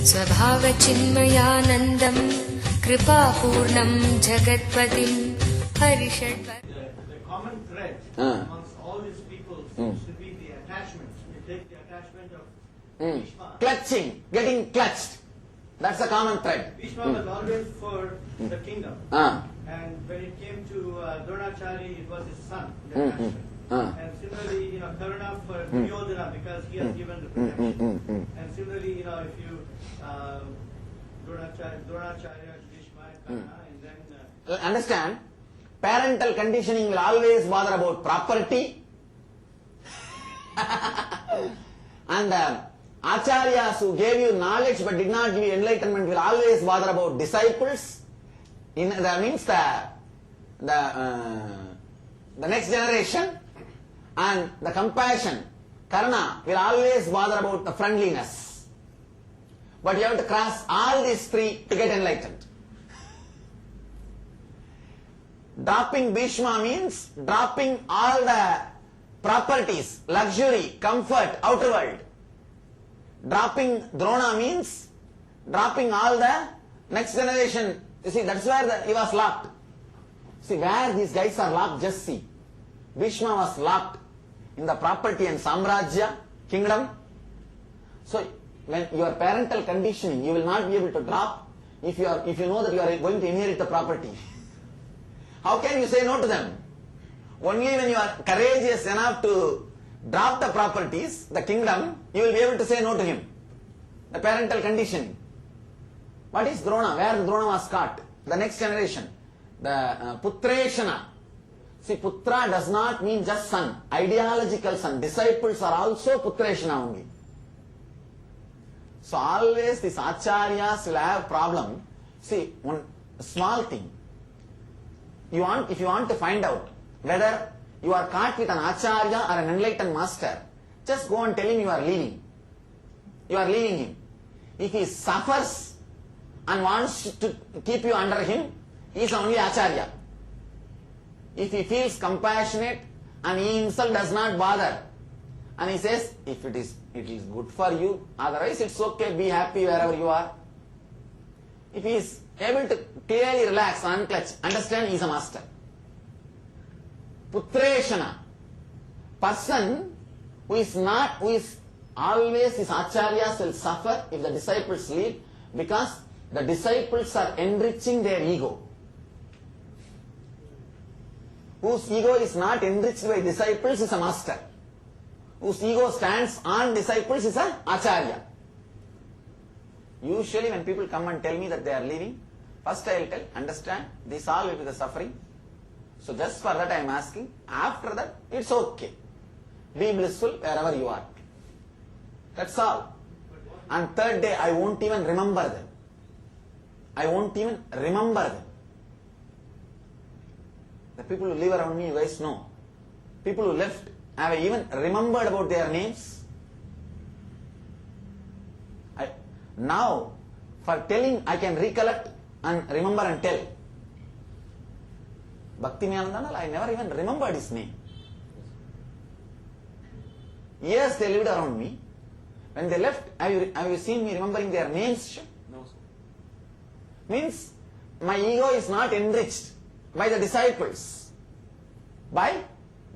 स्वभावचिन्मयानन्दं कृपापूर्णं जगत्पतिं हरिषड्वर्गं. The common thread amongst all these people seems to be the attachment. You take the attachment of Bhishma. Clutching, getting clutched. That's a common thread. Bhishma was always for the kingdom. And when it came to Dronacharya, it was his son, the attachment. And similarly, Karuna for Duryodhana because he has given the protection. And similarly, if you Dronacharya, Bhishma, and Karna, and then Understand? Parental conditioning will always bother about property. And acharyas who gave you knowledge but did not give you enlightenment will always bother about disciples. That means the next generation. And the compassion, Karna, will always bother about the friendliness. But you have to cross all these three to get enlightened. Dropping Bhishma means dropping all the properties, luxury, comfort, outer world. Dropping Drona means dropping all the next generation. You see, that's where he was locked. See, where these guys are locked, just see. Bhishma was locked in the property and samrajya, kingdom. So, when your parental conditioning, you will not be able to drop if you know that you are going to inherit the property. How can you say no to them? Only when you are courageous enough to drop the properties, the kingdom, you will be able to say no to him. The parental conditioning. What is Drona? Where Drona was caught? The next generation. The Putreshana. See, Putra does not mean just son, ideological son. Disciples are also Putreshana only. So always these acharyas will have problem. See, one small thing. If you want to find out whether you are caught with an acharya or an enlightened master, just go and tell him you are leaving. You are leaving him. If he suffers and wants to keep you under him, he is only acharya. If he feels compassionate and he himself does not bother, and he says, if it is good for you, otherwise it's okay, be happy wherever you are. If he is able to clearly relax, unclutch, understand he is a master. Putreshana, person who is always his acharyas will suffer if the disciples leave, because the disciples are enriching their ego. Whose ego is not enriched by disciples is a master. Whose ego stands on disciples is a acharya. Usually when people come and tell me that they are leaving, first I will tell, understand, this all will be the suffering. So just for that I am asking, after that it's okay. Be blissful wherever you are. That's all. And third day I won't even remember them. I won't even remember them. The people who live around me, you guys know. People who left, have I even remembered about their names? Now, for telling, I can recollect and remember and tell. Bhakti-Nyanandana, I never even remembered his name. Years they lived around me. When they left, have you seen me remembering their names? No, sir. Means, my ego is not enriched by the disciples. By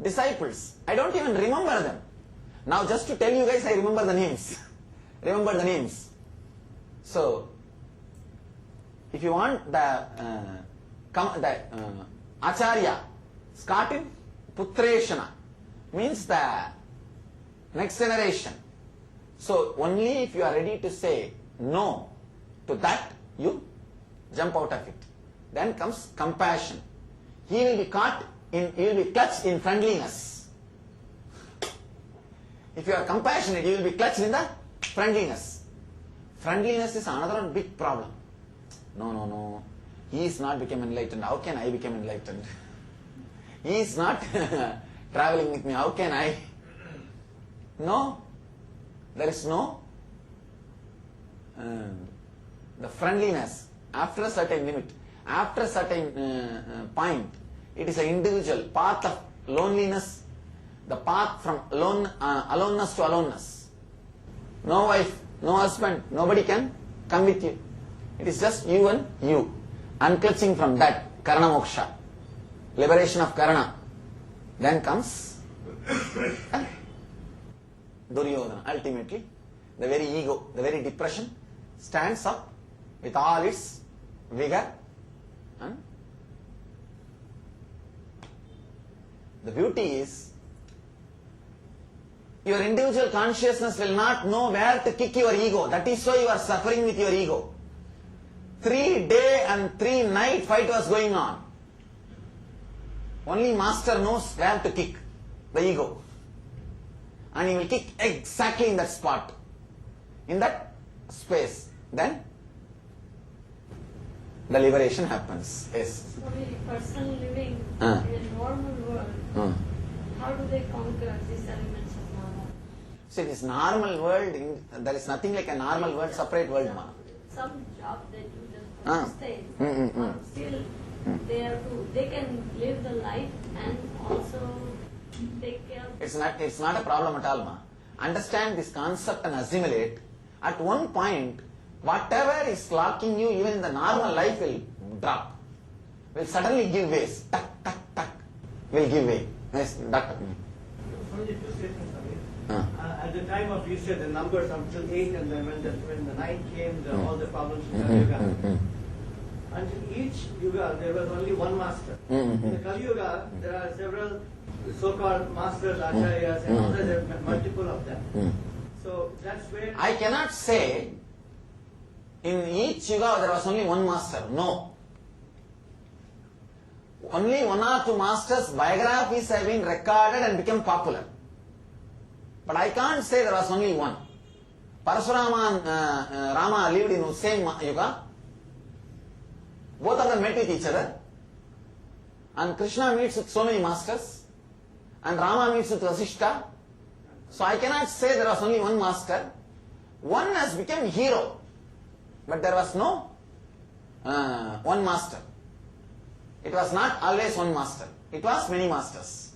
disciples. I don't even remember them. Now just to tell you guys, I remember the names. Remember the names. So, if you want the acharya, starting Putreshana, means the next generation. So, only if you are ready to say no to that, you jump out of it. Then comes compassion. He will be clutched in friendliness. If you are compassionate, you will be clutched in the friendliness. Friendliness is another big problem. No. He is not become enlightened. How can I become enlightened? He is not traveling with me. How can I? No. There is no. The friendliness after a certain limit. After a certain point, it is an individual path of loneliness, the path from aloneness to aloneness. No wife, no husband, nobody can come with you. It is just you and you. Unclutching from that, Karana Moksha, liberation of Karana. Then comes Duryodhana. Ultimately, the very ego, the very depression stands up with all its vigor. And the beauty is, your individual consciousness will not know where to kick your ego. That is why you are suffering with your ego. 3-day and 3-night fight was going on. Only master knows where to kick the ego. And he will kick exactly in that spot, in that space. Then the liberation happens. Yes. So the person living in a normal world, how do they conquer these elements of Maya? See, this normal world, there is nothing like a normal world, separate world. Some job they do just for stay, or still they can live the life and also take care of. It's not a problem at all, ma. Understand this concept and assimilate. At one point, whatever is locking you, even in the normal life, will drop. Will suddenly give way. Tuck, tuck, tuck. Will give way. Yes, that. Only two statements, Amir. At the time of you said the numbers until 8, and then when the 9 came, all the problems in Kali Yuga. Until each Yuga, there was only one master. In the Kali Yuga, there are several so-called masters, acharyas, and also there are multiple of them. So that's where I cannot say in each Yuga there was only one master. No. Only 1 or 2 masters' biographies have been recorded and become popular. But I can't say there was only one. Parasurama and Rama lived in the same Yuga. Both of them met with each other. And Krishna meets with so many masters. And Rama meets with Vasishta. So I cannot say there was only one master. One has become hero. But there was no one master. It was not always one master. It was many masters.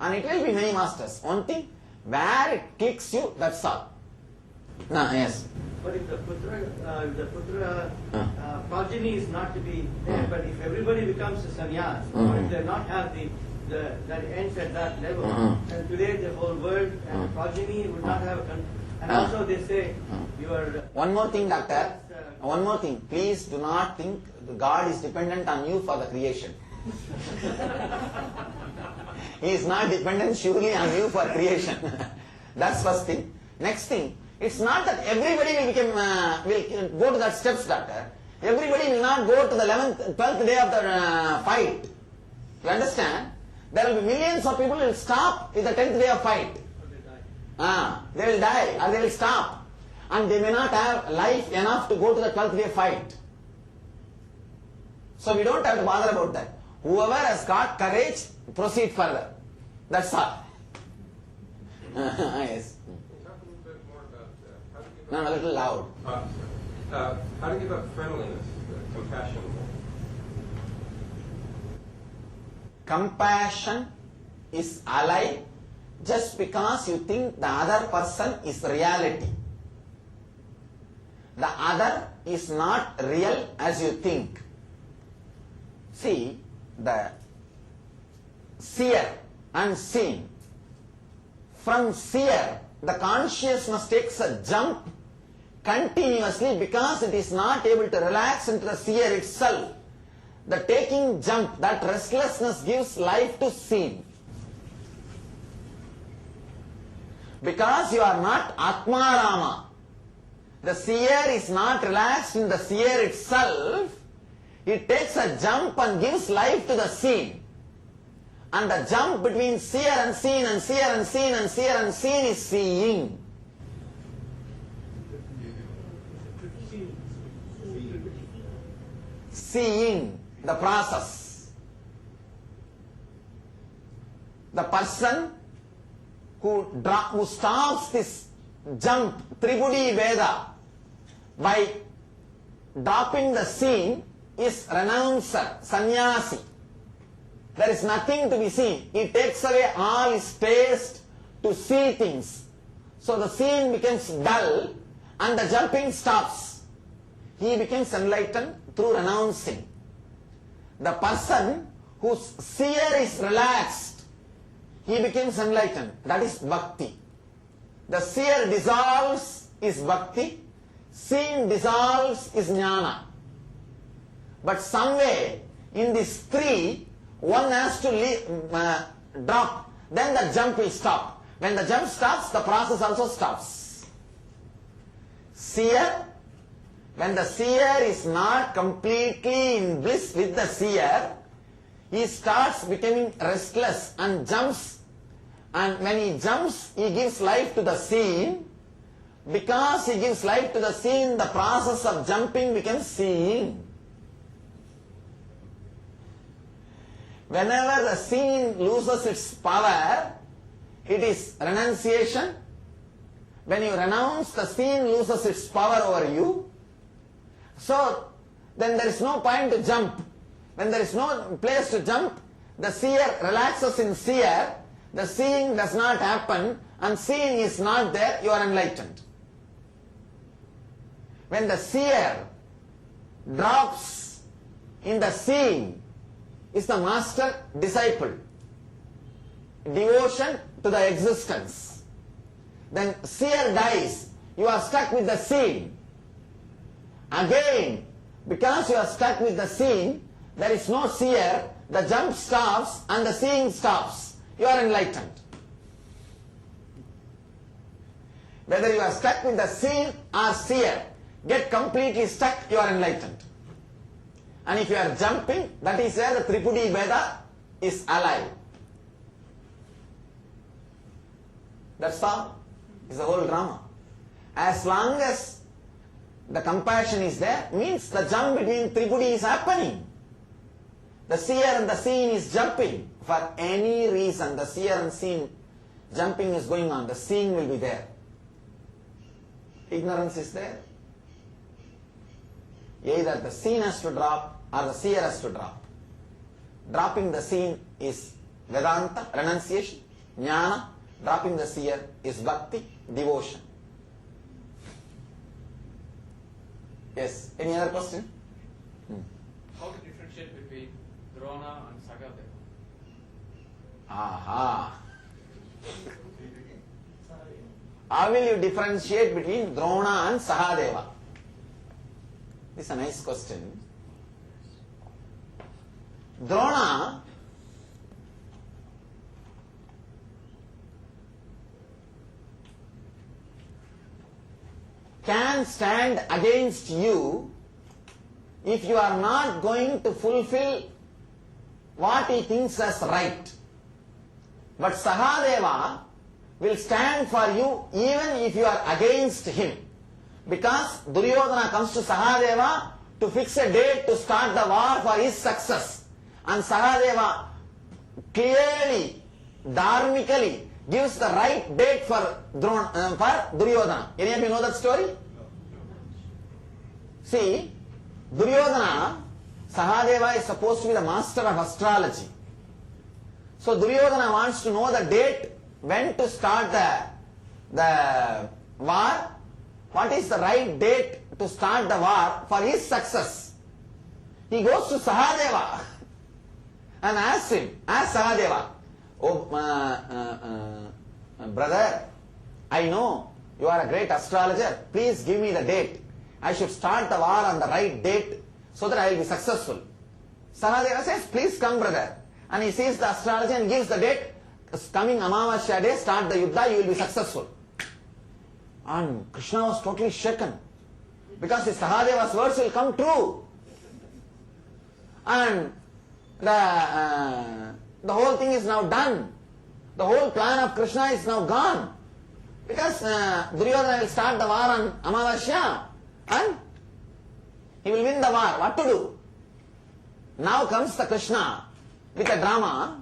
And it will be many masters. One thing, where it clicks you, that's all. Yes. But if the putra progeny is not to be there, but if everybody becomes a sannyas, or if they not have that ends at that level, then today the whole world and the progeny would not have a and also they say you are. One more thing, doctor. One more thing. Please do not think God is dependent on you for the creation. He is not dependent surely on you for creation. That's first thing. Next thing, it's not that everybody will go to that steps, doctor. Everybody will not go to the 11th, 12th day of the fight. You understand? There will be millions of people who will stop with the 10th day of fight. They will die or they will stop. And they may not have life enough to go to the 12th day fight. So we don't have to bother about that. Whoever has got courage, proceed further. That's all. Yes. Talk a little bit more about how to give No, a little loud. how to give up friendliness, compassion. Compassion is alive just because you think the other person is reality. The other is not real as you think. See, the seer and seen. From seer, the consciousness takes a jump continuously because it is not able to relax into the seer itself. The taking jump, that restlessness gives life to seen. Because you are not Atmarama. The seer is not relaxed in the seer itself. It takes a jump and gives life to the seen. And the jump between seer and seen and seer and seen and seer and seen is seeing. Seeing the process. The person who stops this jump, Tribudi Veda, by dropping the scene is renouncer, sannyasi. There is nothing to be seen. It takes away all his taste to see things. So the scene becomes dull and the jumping stops. he becomes enlightened through renouncing. The person whose seer is relaxed, he becomes enlightened. That is bhakti. The seer dissolves is bhakti, seeing dissolves is jnana. But somewhere in these three, one has to drop, then the jump will stop. When the jump stops, the process also stops. Seer, when the seer is not completely in bliss with the seer, he starts becoming restless and jumps. And when he jumps, he gives life to the scene. Because he gives life to the scene, the process of jumping becomes seeing. Whenever the scene loses its power, it is renunciation. When you renounce, the scene loses its power over you. So, then there is no point to jump. When there is no place to jump, the seer relaxes in seer, the seeing does not happen, and seeing is not there, you are enlightened. When the seer drops in the seeing, is the master disciple. Devotion to the existence. Then seer dies, you are stuck with the seeing. Again, because you are stuck with the seeing, there is no seer, the jump stops and the seeing stops. You are enlightened. Whether you are stuck with the seeing or seer, get completely stuck, you are enlightened. And if you are jumping, that is where the Tripudi Veda is alive. That's all. It's the whole drama. As long as the compassion is there, means the jump between Tripudi is happening. The seer and the seen is jumping. For any reason, the seer and seen jumping is going on. The seeing will be there. Ignorance is there. Either the seen has to drop or the seer has to drop. Dropping the seen is Vedanta, renunciation. Jnana, dropping the seer is bhakti, devotion. Yes, any other question? How to differentiate between Drona and Sagadeva? Aha. How will you differentiate between Drona and Sahadeva? This is a nice question. Drona can stand against you if you are not going to fulfill what he thinks as right. But Sahadeva will stand for you even if you are against him. Because Duryodhana comes to Sahadeva to fix a date to start the war for his success. And Sahadeva clearly, dharmically gives the right date for Duryodhana. Any of you know that story? See, Duryodhana, Sahadeva is supposed to be the master of astrology. So Duryodhana wants to know the date when to start the war. What is the right date to start the war for his success? He goes to Sahadeva and asks him, ask Sahadeva, oh brother, I know you are a great astrologer, please give me the date. I should start the war on the right date so that I will be successful. Sahadeva says, please come brother. And he sees the astrologer and gives the date, coming Amavasya day, start the Yuddha, you will be successful. And Krishna was totally shaken because his Sahadeva's words will come true. And the whole thing is now done. The whole plan of Krishna is now gone. Because Duryodhana will start the war on Amavasya and he will win the war. What to do? Now comes the Krishna with a drama.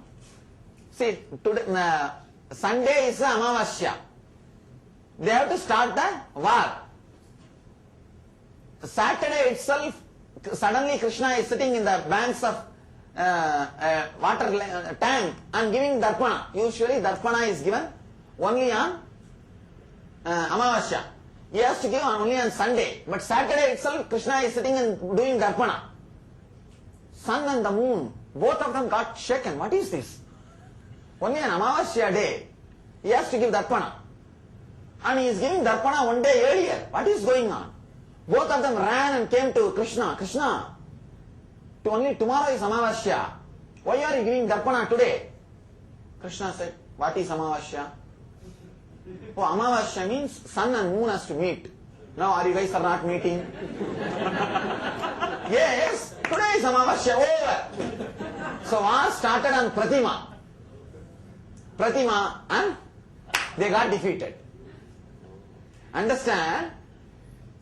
See, today, Sunday is Amavasya. They have to start the war. Saturday itself, suddenly Krishna is sitting in the banks of water tank and giving darpana. Usually darpana is given only on Amavasya. He has to give only on Sunday. But Saturday itself, Krishna is sitting and doing darpana. Sun and the moon, both of them got shaken. What is this? Only on Amavasya day, he has to give darpana. And he is giving darpana one day earlier. What is going on? Both of them ran and came to Krishna. Krishna, only tomorrow is Amavasya. Why are you giving darpana today? Krishna said, what is Amavasya? Oh, Amavasya means sun and moon has to meet. Now are you guys are not meeting? Yes, today is Amavasya over. So war started on Pratima. Pratima and they got defeated. Understand?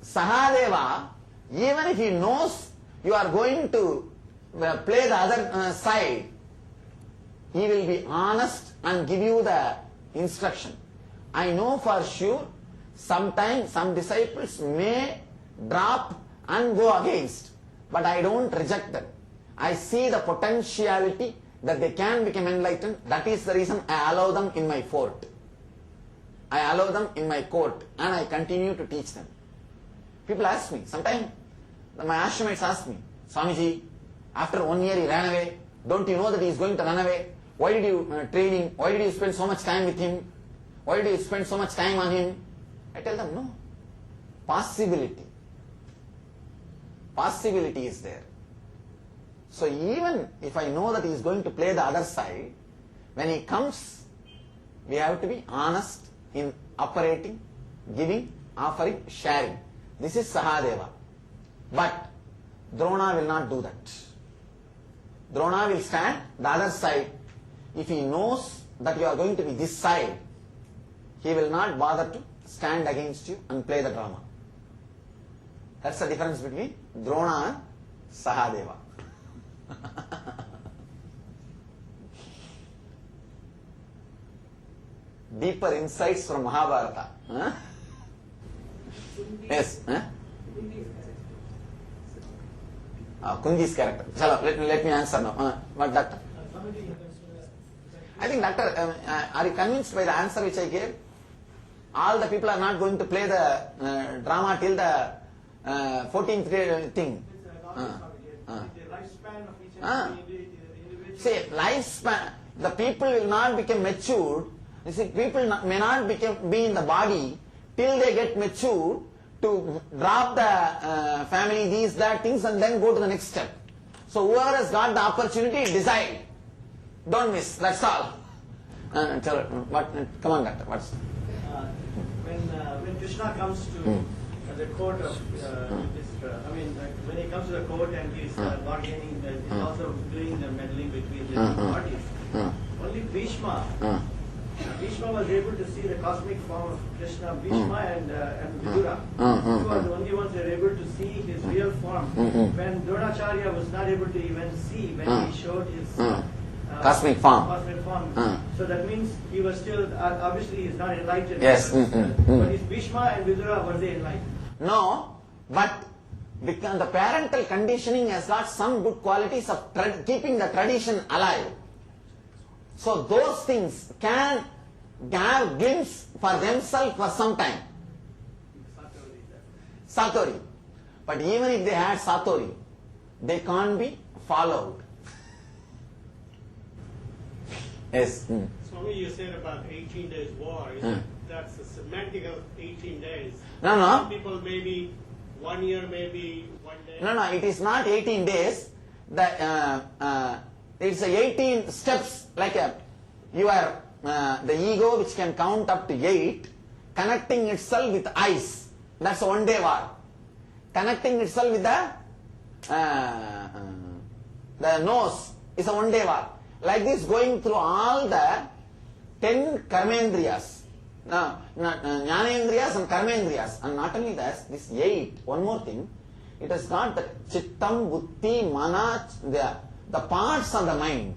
Sahadeva, even if he knows you are going to play the other side, he will be honest and give you the instruction. I know for sure sometimes some disciples may drop and go against, but I don't reject them. I see the potentiality that they can become enlightened. That is the reason I allow them in my fort. I allow them in my court and I continue to teach them. People ask me, sometimes my ashramites ask me, Swamiji, after 1 year he ran away, don't you know that he is going to run away? Why did you train him? Why did you spend so much time with him? Why did you spend so much time on him? I tell them, no. Possibility. Possibility is there. So even if I know that he is going to play the other side, when he comes, we have to be honest in operating, giving, offering, sharing. This is Sahadeva. But Drona will not do that. Drona will stand the other side. If he knows that you are going to be this side, he will not bother to stand against you and play the drama. That's the difference between Drona and Sahadeva. Deeper insights from Mahabharata. Huh? Yes. Huh? Kundi's character. Chalo, let me answer now. What, doctor? I think, doctor, are you convinced by the answer which I gave? All the people are not going to play the drama till the 14th thing. The lifespan of each and every individual. See, lifespan, the people will not become matured. You see, people may not be in the body till they get matured to drop the family, these, that things, and then go to the next step. So whoever has got the opportunity, decide. Don't miss, that's all. Come on, doctor, what's... When Krishna comes to the court of when he comes to the court and he's bargaining, he's also doing the meddling between the two parties. Only Bhishma was able to see the cosmic form of Krishna. Bhishma and Vidura, who are the only ones who are able to see his real form. When Dronacharya was not able to even see when he showed his cosmic form. So that means he was still, obviously he is not enlightened. Yes. But is Bhishma and Vidura, were they enlightened? No, but because the parental conditioning has got some good qualities of keeping the tradition alive. So those things can have glimpse for themselves for some time. Satori. But even if they had Satori, they can't be followed. Yes. Swami, you said about 18 days war. That's the semantic of 18 days. No. Some people maybe 1 year, maybe 1 day. No, it is not 18 days. It's 18 steps, like the ego which can count up to 8, connecting itself with eyes. That's a 1 day war. Connecting itself with the nose is a 1 day war. Like this, going through all the 10 karmendriyas. Jnanendriyas and karmendriyas. And not only that, this 8, one more thing, it has got the chittam, buddhi, mana, the parts of the mind,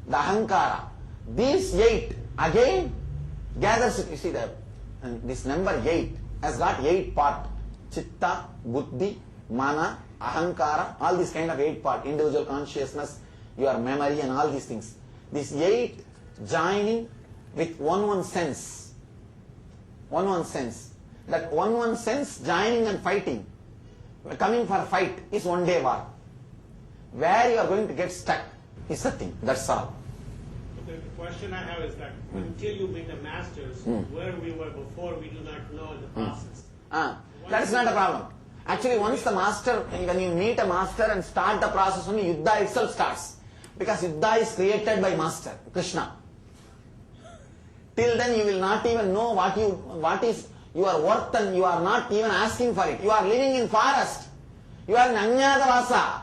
the ahankara. These 8 again gathers, you see this number 8 has got 8 parts. Chitta, buddhi, mana, ahankara, all these kind of 8 parts, individual consciousness, your memory and all these things. These 8 joining with one sense. that one sense joining and fighting, coming for a fight is one day war. Where you are going to get stuck is the thing. That's all. The question I have is that until you meet the masters, where we were before, we do not know the process. That is not a problem. Actually, once the master, when you meet a master and start the process, only Yuddha itself starts. Because Yuddha is created by Master, Krishna. Till then you will not even know what is your worth, and you are not even asking for it. You are living in forest. You are in Anyada Vasa.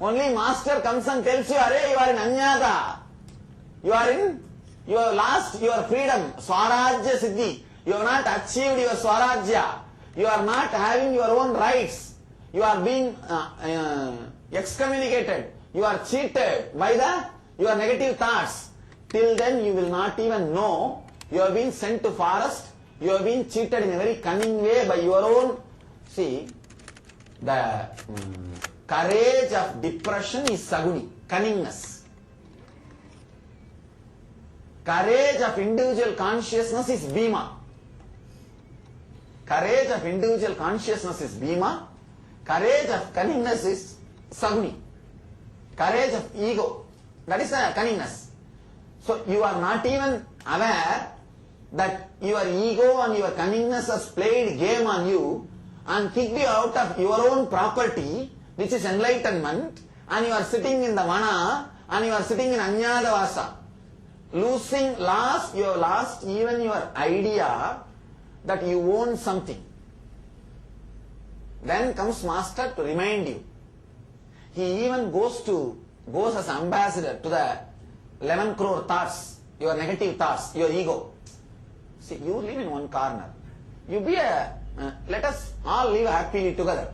Only Master comes and tells you, Arey, you are in Anyada. You have lost your freedom, Swarajya Siddhi. You have not achieved your Swarajya. You are not having your own rights. You are being excommunicated. You are cheated by your negative thoughts. Till then you will not even know. You have been sent to forest. You have been cheated in a very cunning way by your own. See, the courage of depression is Saguni, cunningness. Courage of individual consciousness is Bhima. Courage of individual consciousness is Bhima. Courage of cunningness is Saguni. Courage of ego, that is a cunningness. So you are not even aware that your ego and your cunningness has played game on you and kicked you out of your own property, which is enlightenment, and you are sitting in the vana and you are sitting in Anyada Vasa. You have lost even your idea that you own something. Then comes Master to remind you. He even goes as ambassador to the 11 crore thoughts, your negative thoughts, your ego. See, you live in one corner. You be let us all live happily together.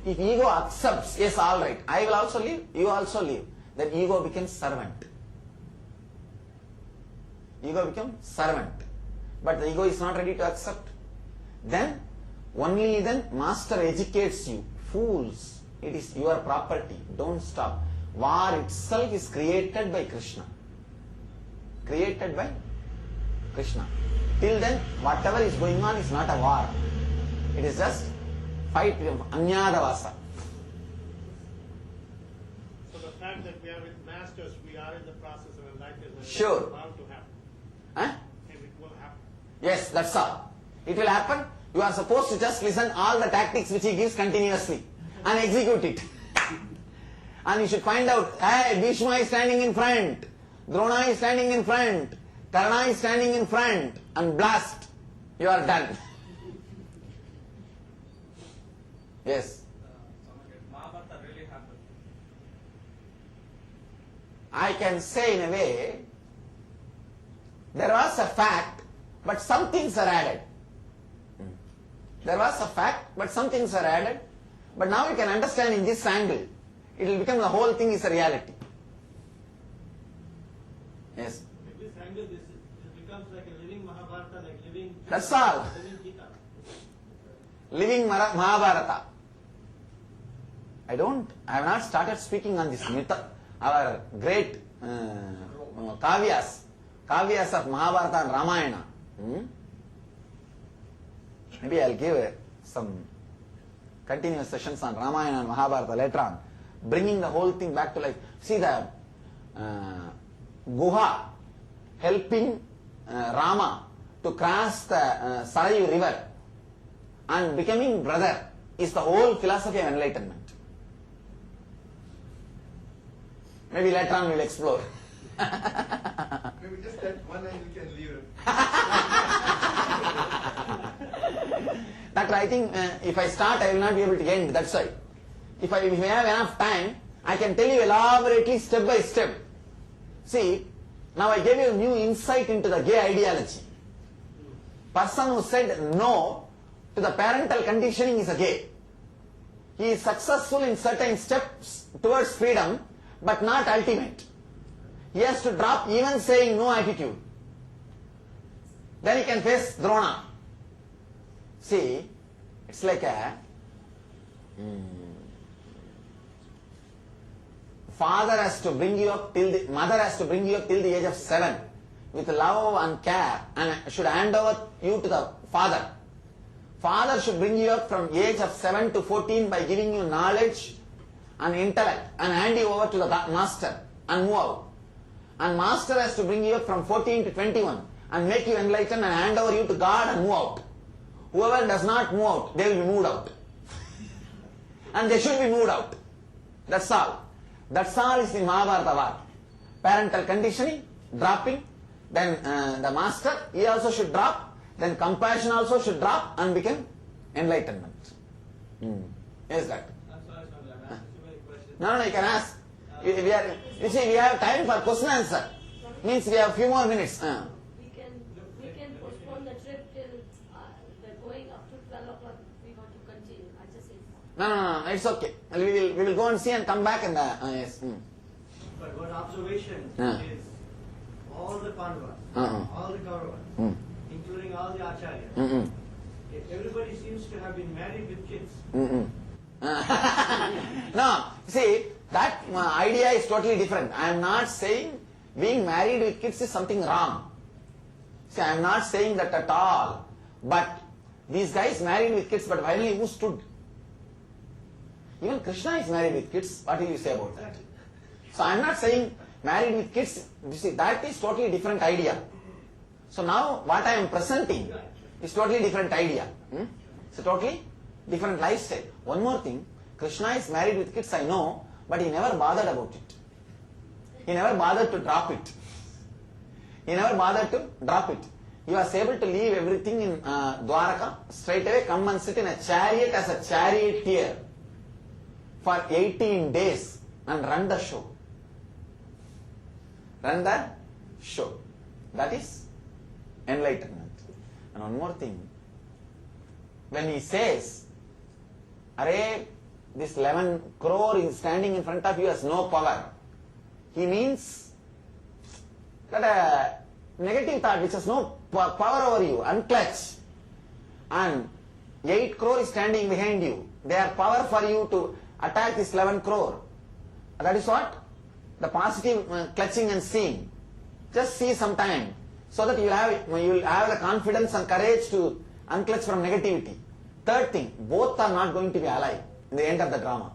If ego accepts, yes, all right, I will also live, you also live, then ego becomes servant. Ego becomes servant. But the ego is not ready to accept. Then, only then, Master educates you. Fools, it is your property. Don't stop. War itself is created by Krishna. Created by Krishna. Till then, whatever is going on is not a war. It is just fight with Anyada Vasa. So the fact that we are with masters, we are in the process of enlightenment. Sure. It's bound to happen. Huh? And it will happen. Yes, that's all. It will happen. You are supposed to just listen all the tactics which he gives continuously and execute it. And you should find out, hey, Bhishma is standing in front, Drona is standing in front, Karna is standing in front, and blast. You are done. Yes. Mahabharata really happened. I can say in a way, there was a fact, but some things are added. There was a fact, but some things are added. But now you can understand in this angle. It will become the whole thing is a reality. Yes. At this angle, this becomes like a living Mahabharata, like living. That's all. Living Gita. Living Mahabharata. I have not started speaking on this myth, our great kavyas of Mahabharata and Ramayana. Maybe I'll give some continuous sessions on Ramayana and Mahabharata later on, bringing the whole thing back to life. See the Guha helping Rama to cross the Sarayu river and becoming brother is the whole philosophy of enlightenment. Maybe later on we'll explore. Maybe just that one angle can leave it. Doctor, I think if I start, I will not be able to end. That's why. If I have enough time, I can tell you elaborately, step by step. See, now I gave you a new insight into the gay ideology. Person who said no to the parental conditioning is a gay. He is successful in certain steps towards freedom, but not ultimate. He has to drop even saying no attitude. Then he can face Drona. See, it's like a father has to bring you up mother has to bring you up till the age of 7 with love and care, and should hand over you to the father. Father should bring you up from age of 7 to 14 by giving you knowledge and intellect and hand you over to the master and move out. And master has to bring you up from 14 to 21 and make you enlightened and hand over you to God and move out. Whoever does not move out, they will be moved out. And they should be moved out. That's all. That's all is the Mahabharata war. Parental conditioning, dropping, then the master, he also should drop, then compassion also should drop and become enlightenment. Yes, that. I'm sorry, Swami, I'm asking too many questions. No, you can ask. You see, we have time for question answer. Means we have a few more minutes. We can postpone the trip till the going up to 12 o'clock. We want to continue. I just say. No, it's okay. We will go and see and come back and yes. But one observation Yeah. is all the Pandavas, all the Kauravas, including all the Acharyas, everybody seems to have been married with kids. No, see, that idea is totally different. I am not saying being married with kids is something wrong. See, I am not saying that at all. But these guys married with kids, but finally who stood? Even Krishna is married with kids. What will you say about that? So I am not saying married with kids. You see, that is totally different idea. So now what I am presenting is totally different idea. It's a totally different lifestyle. One more thing, Krishna is married with kids, I know, but he never bothered about it. He never bothered to drop it. He never bothered to drop it. He was able to leave everything in Dwaraka, straight away come and sit in a chariot as a charioteer for 18 days and run the show. Run the show. That is enlightenment. And one more thing, when he says, Array, this 11 crore is standing in front of you has no power, he means that a negative thought which has no power over you, unclutch. And 8 crore is standing behind you. They are power for you to attack this 11 crore. That is what? The positive clutching and seeing. Just see some time so that you will have the confidence and courage to unclutch from negativity. Third thing, both are not going to be alive in the end of the drama.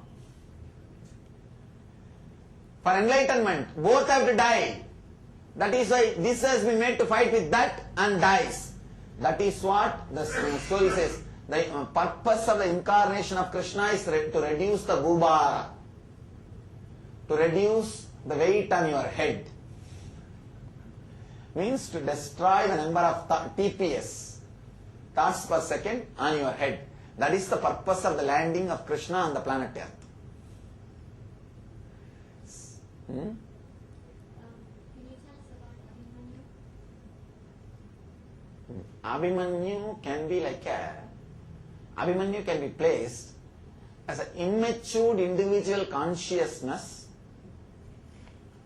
For enlightenment, both have to die. That is why this has been made to fight with that and dies. That is what the story says. The purpose of the incarnation of Krishna is to reduce the bhubara, to reduce the weight on your head. Means to destroy the number of TPS, thoughts per second, on your head. That is the purpose of the landing of Krishna on the planet Earth. Can you tell us about Abhimanyu? Abhimanyu can be Abhimanyu can be placed as an immature individual consciousness,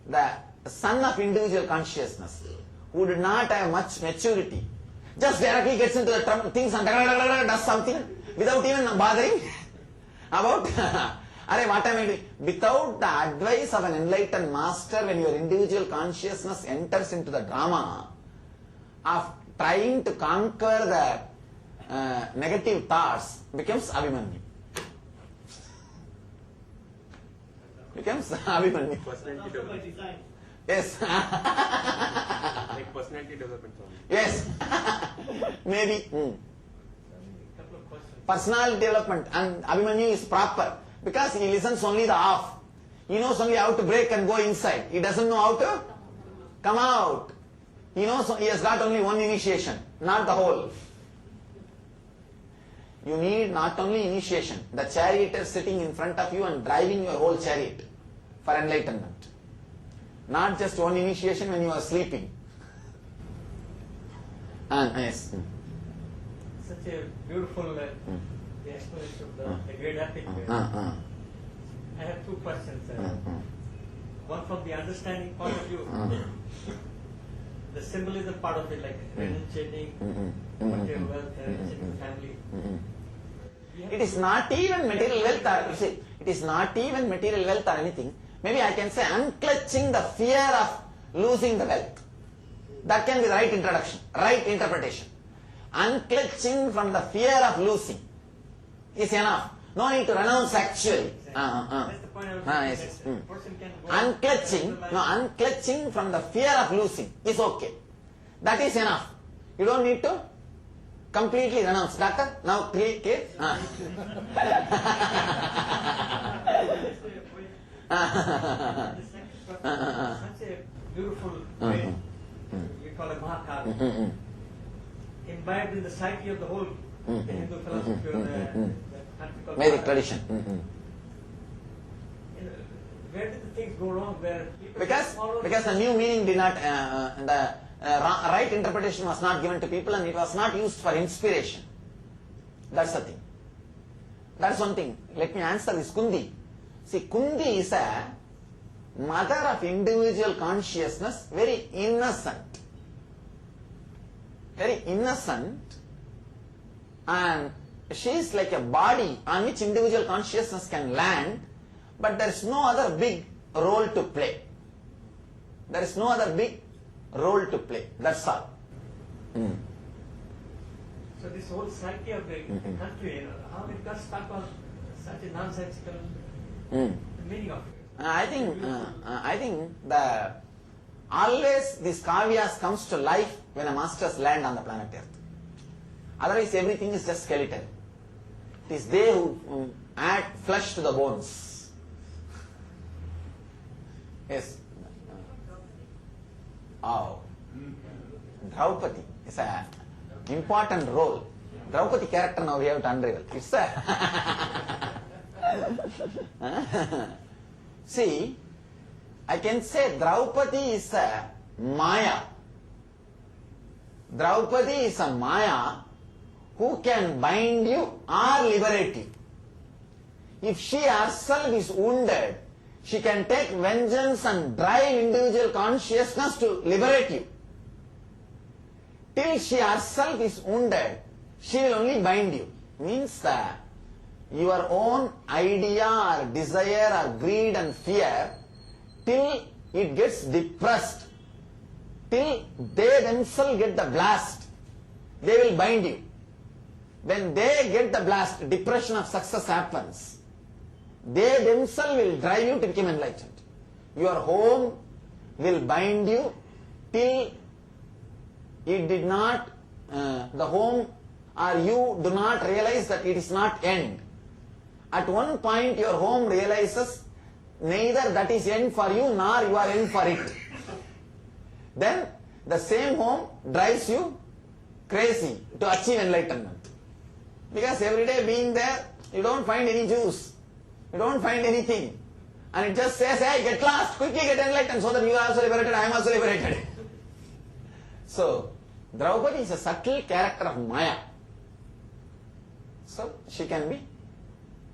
the son of individual consciousness, who did not have much maturity, just directly gets into the things and does something without even bothering about what am I doing? Without the advice of an enlightened master, when your individual consciousness enters into the drama of trying to conquer the negative thoughts, becomes Abhimanyu. Becomes Abhimanyu. Personality Also by development. design. Yes. Like personality development. Yes. Maybe. Couple of questions. Personality development, and Abhimanyu is proper because he listens only the off. He knows only how to break and go inside. He doesn't know how to come out. He knows he has got only one initiation, not the whole. You need not only initiation, the charioteer sitting in front of you and driving your whole chariot for enlightenment. Not just one initiation when you are sleeping. And yes. Such a beautiful explanation of the great epic. I have two questions. One from the understanding point of view. The symbolism part of it, like changing material wealth, changing family. It is not even material wealth or, you see, it is not even material wealth or anything. Maybe I can say unclutching the fear of losing the wealth. That can be the right introduction, right interpretation. unclutching from the fear of losing is enough. No need to renounce actually. That's the point I was Yes. making, that a person can go Unclutching from the fear of losing is okay. That is enough. You don't need to completely renounce. Doctor, now clear? Such a beautiful way, we call it Mahakavya, imbibed in the psyche of the whole the Hindu philosophy or the country called Vedic Bharat. tradition. You know, where did the things go wrong? Where people Because follow the new meaning did not, the right interpretation was not given to people and it was not used for inspiration. That's the thing. That's one thing. Let me answer this Kundi. See, Kundi is a mother of individual consciousness, very innocent. Very innocent, and she is like a body on which individual consciousness can land, but there is no other big role to play. There is no other big role to play. That's all. So this whole psyche of the country, you know, how it got stuck on such a nonsensical meaning of it. I think the always these kavyas comes to life when the masters land on the planet Earth. Otherwise, everything is just skeleton. It is they who add flesh to the bones. Yes. Oh, Draupadi is a important role. Draupadi character now we have to unravel. It's a see, I can say Draupadi is a Maya. Draupadi is a Maya who can bind you or liberate you. If she herself is wounded, she can take vengeance and drive individual consciousness to liberate you. Till she herself is wounded, she will only bind you. Means that your own idea or desire or greed and fear, till it gets depressed, till they themselves get the blast, they will bind you. When they get the blast, depression of success happens. They themselves will drive you to become enlightened. Your home will bind you till it did not, the home or you do not realize that it is not end. At one point your home realizes neither that is end for you nor you are end for it. Then the same home drives you crazy to achieve enlightenment. Because every day being there, you don't find any juice. You don't find anything. And it just says, hey, get lost, quickly get enlightened so that you are also liberated, I am also liberated. So, Draupadi is a subtle character of Maya. So, she can be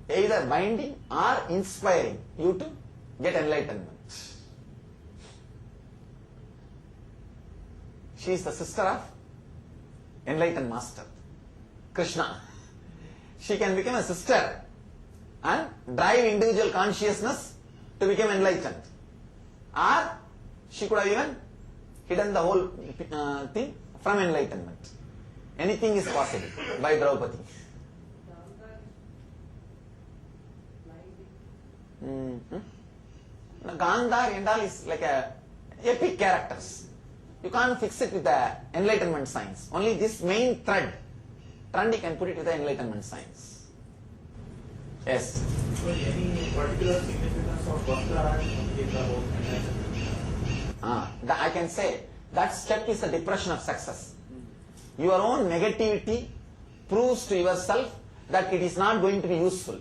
either binding or inspiring you to get enlightenment. She is the sister of enlightened master, Krishna. She can become a sister and drive individual consciousness to become enlightened. Or she could have even hidden the whole thing from enlightenment. Anything is possible by Draupadi. Gandhar and all is like a epic characters. You can't fix it with the enlightenment science. Only this main thread you can put it with the enlightenment science. Yes. So any particular significance of Bhaktara in the whole enlightenment? I can say that step is the depression of success. Your own negativity proves to yourself that it is not going to be useful.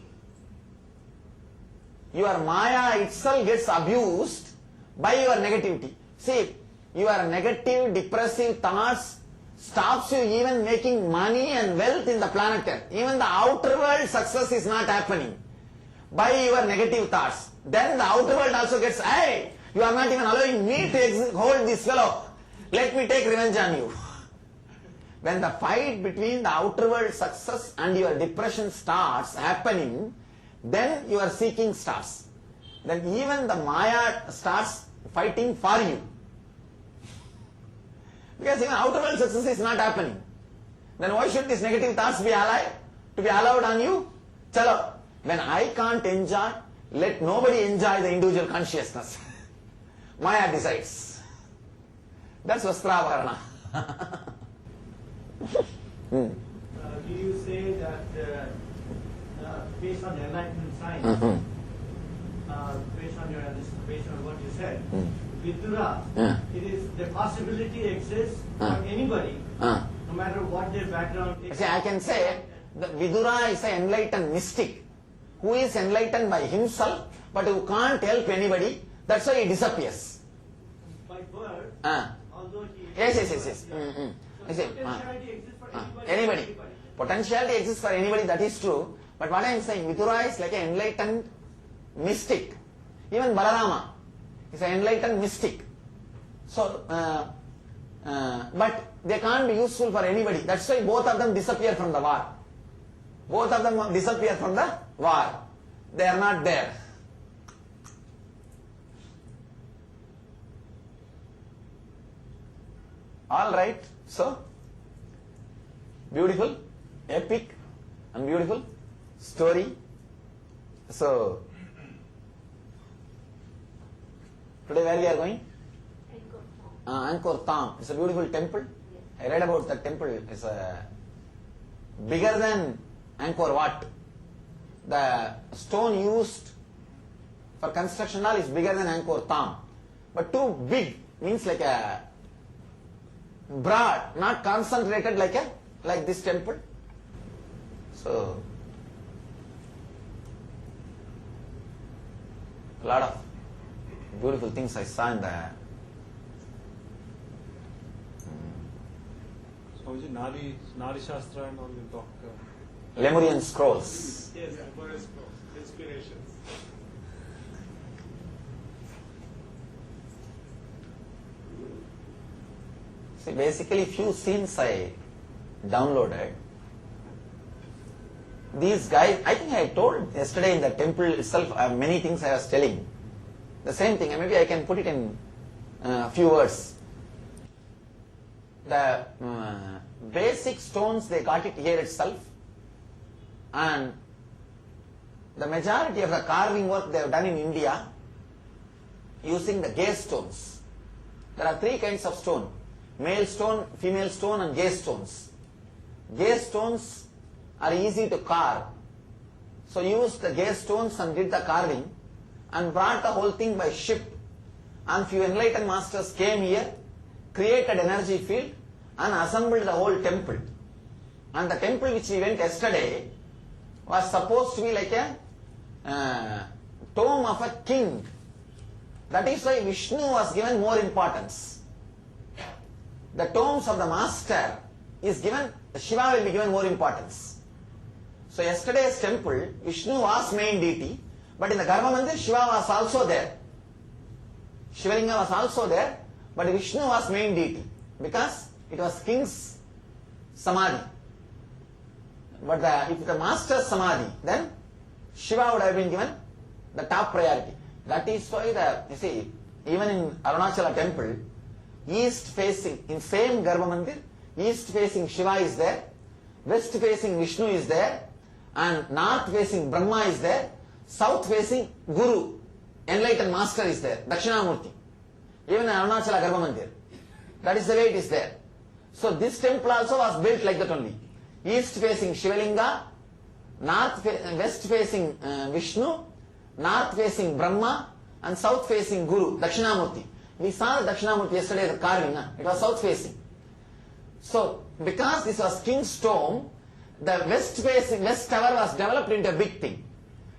Your Maya itself gets abused by your negativity. See, your negative, depressive thoughts stops you even making money and wealth in the planet Earth. Even the outer world success is not happening by your negative thoughts. Then the outer world also gets, hey, you are not even allowing me to hold this fellow. Let me take revenge on you. When the fight between the outer world success and your depression starts happening, then your seeking starts. Then even the Maya starts fighting for you. Because even outer world success is not happening. Then why should these negative thoughts be allowed on you? Chalo. When I can't enjoy, let nobody enjoy the individual consciousness. Maya decides. That's Vastravarana. Do you say that based on the enlightenment science, based on what you said, Vidura, it is the possibility exists for anybody, no matter what their background is. See, I can say that Vidura is an enlightened mystic who is enlightened by himself, but who can't help anybody. That's why he disappears. By birth, although he... Yes. So potentiality exists for Anybody. Potentiality exists for anybody, that is true. But what I am saying, Vidura is like an enlightened mystic. Even Balarama is an enlightened mystic. So, but they can't be useful for anybody. That's why both of them disappear from the war. Both of them disappear from the war. They are not there. All right. So, beautiful, epic, and beautiful story. So, today where we are going? Angkor Thom. It's a beautiful temple. I read about that temple. It's bigger than Angkor Wat. The stone used for construction all is bigger than Angkor Thom. But too big means like a broad, not concentrated like this temple. So, a lot of beautiful things I saw in the... So is it Nadi Shastra and all you talk? Lemurian scrolls. Yes, Lemurian scrolls, inspirations. See, basically few scenes I downloaded. These guys, I think I told yesterday in the temple itself, many things I was telling. The same thing, maybe I can put it in a few words. The basic stones, they got it here itself, and the majority of the carving work they have done in India using the gaze stones. There are three kinds of stone: male stone, female stone, and gaze stones. Gaze stones are easy to carve, so used the gaze stones and did the carving and brought the whole thing by ship, and few enlightened masters came here, created energy field and assembled the whole temple. And the temple which we went yesterday was supposed to be like a tomb of a king. That is why Vishnu was given more importance. The tombs of the master is given, Shiva will be given more importance. So yesterday's temple, Vishnu was main deity, but in the Garbha Mandir, Shiva was also there. Shivalinga was also there, but Vishnu was main deity because it was king's samadhi. But if the master's samadhi, then Shiva would have been given the top priority. That is why you see, even in Arunachala temple, east facing, in same Garbha Mandir, east facing Shiva is there, west facing Vishnu is there, and north facing Brahma is there, south facing Guru, enlightened master is there, Dakshinamurti. Even in Arunachala Garbha Mandir. That is the way it is there. So this temple also was built like that only. East facing Shivalinga, west facing Vishnu, north facing Brahma, and south facing Guru, Dakshinamurti. We saw the Dakshinamurti yesterday, the carving, it was south facing. So, because this was king's tomb, the west tower was developed into a big thing.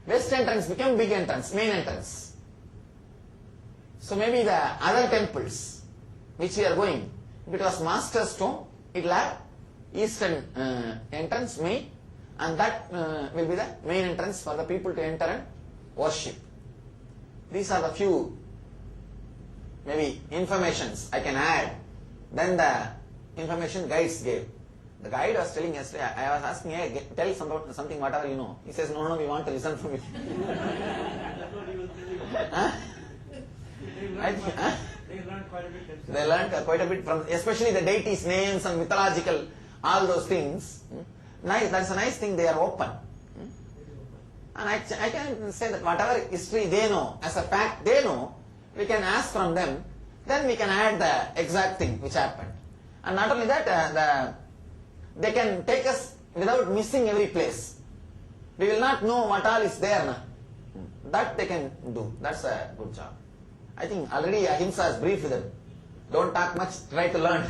West entrance became big entrance, main entrance. So maybe the other temples which we are going, if it was master's tomb, it will have eastern entrance main, and that will be the main entrance for the people to enter and worship. These are the few maybe informations I can add. Then the information guides gave. The guide was telling yesterday, I was asking, hey, tell something whatever you know. He says, no, we want to listen from you. That's what he was telling. Huh? They learned quite a bit themselves. They learned quite a bit from, especially the deities' names and mythological, all those things. Nice, that's a nice thing, they are open. And I can say that whatever history they know, as a fact they know, we can ask from them, then we can add the exact thing which happened. And not only that, they can take us without missing every place. We will not know what all is there now. That they can do. That's a good job. I think already Ahimsa has briefed them. Don't talk much, try to learn.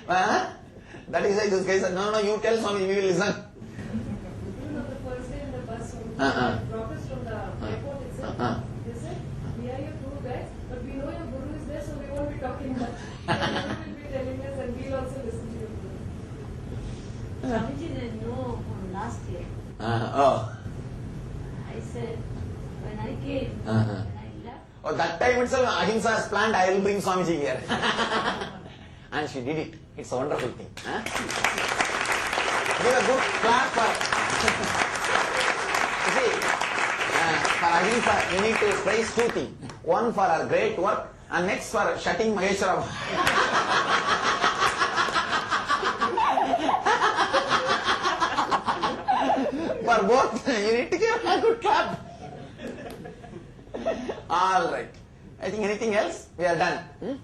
That is why those guys said, no, you tell Swami, we will listen. You know, the first day in the bus, when dropped us from the airport itself, they said, we are your tour guides, but we know your guru is there, so we won't be talking much. And you will be telling us, and we'll also listen to your guru. Swamiji didn't know from last year. I said, when I came, when I left. Oh, that time itself, Ahimsa has planned, I will bring Swamiji here. And she did it. It's a wonderful thing. Give a good clap for. You see, for Ahimsa, you need to praise two things. One for her great work, and next for shutting Maheshwaram. For both, you need to give a good clap. All right. I think anything else? We are done.